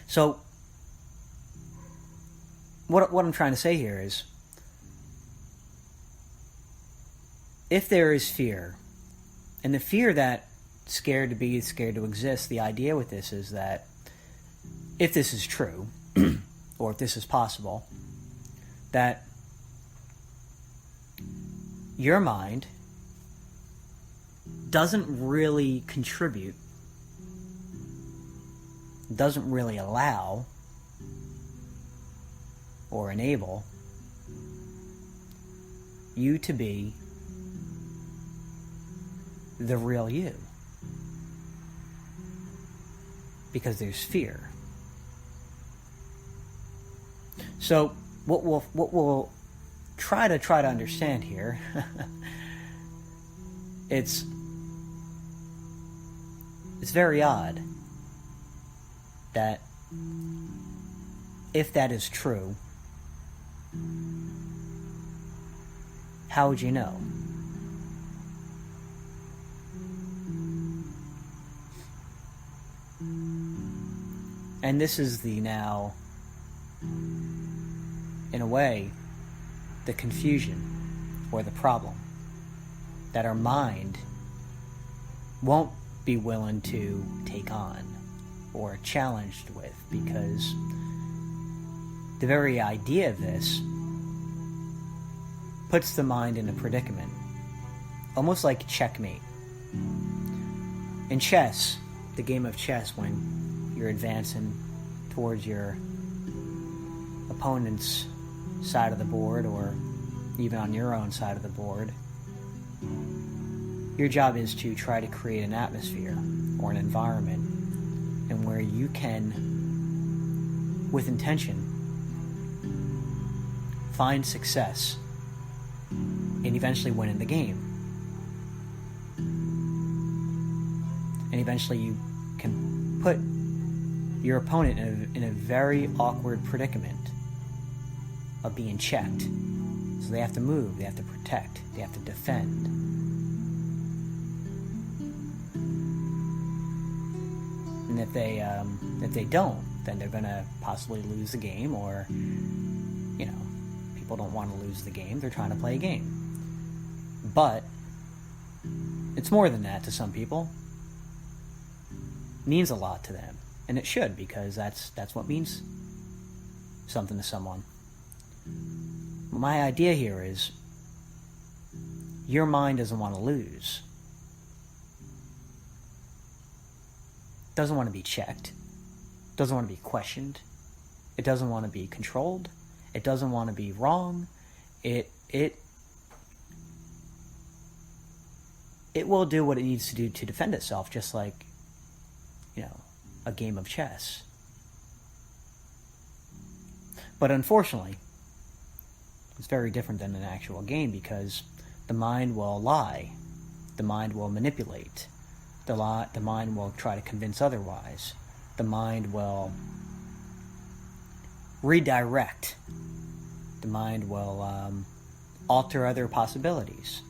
So, what I'm trying to say here is, if there is fear, and the fear that scared to be, scared to exist, the idea with this is that if this is true, or if this is possible, that your mind doesn't really contribute, doesn't really allow or enable you to be the real you, because there's fear. So what we'll try to understand here, it's very odd that if that is true, how would you know? And this is the now, in a way, the confusion or the problem that our mind won't be willing to take on or challenged with, because the very idea of this puts the mind in a predicament, almost like checkmate. In chess, the game of chess, when you're advancing towards your opponent's side of the board, or even on your own side of the board, your job is to try to create an atmosphere or an environment in where you can, with intention, find success and eventually win in the game. And eventually you can put your opponent in a very awkward predicament of being checked. So they have to move, they have to protect, they have to defend. And if they don't, then they're going to possibly lose the game, or, people don't want to lose the game, they're trying to play a game. But it's more than that to some people. It means a lot to them, and it should, because that's what means something to someone. My idea here is, your mind doesn't want to lose. Doesn't want to be checked. Doesn't want to be questioned. It doesn't want to be controlled. It doesn't want to be wrong. It will do what it needs to do to defend itself, just like, a game of chess. But unfortunately, it's very different than an actual game, because the mind will lie. The mind will manipulate. The mind will try to convince otherwise. The mind will redirect. The mind will alter other possibilities.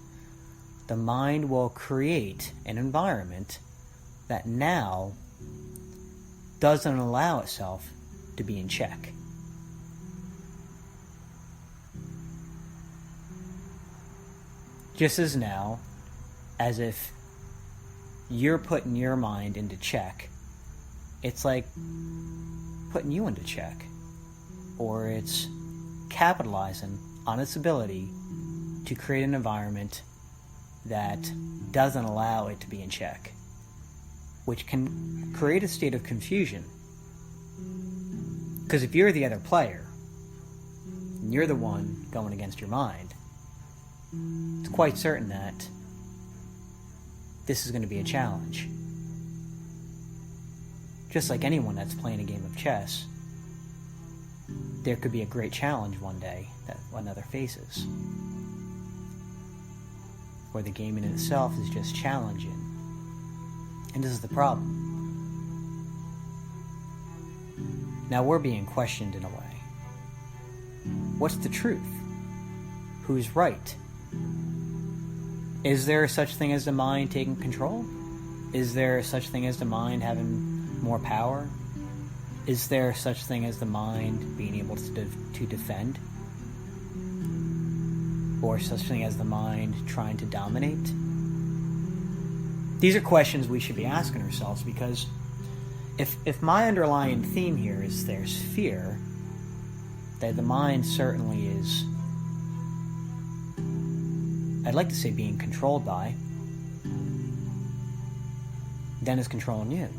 The mind will create an environment that now doesn't allow itself to be in check. Just as now, as if you're putting your mind into check, it's like putting you into check. Or it's capitalizing on its ability to create an environment that doesn't allow it to be in check, which can create a state of confusion. Because if you're the other player, and you're the one going against your mind, it's quite certain that this is going to be a challenge. Just like anyone that's playing a game of chess, there could be a great challenge one day that another faces, where the game in itself is just challenging. And this is the problem. Now we're being questioned in a way. What's the truth? Who's right? Is there such thing as the mind taking control? Is there such thing as the mind having more power? Is there such thing as the mind being able to defend? Or such thing as the mind trying to dominate? These are questions we should be asking ourselves, because if my underlying theme here is there's fear, that the mind certainly is, I'd like to say, being controlled by, then is controlling you.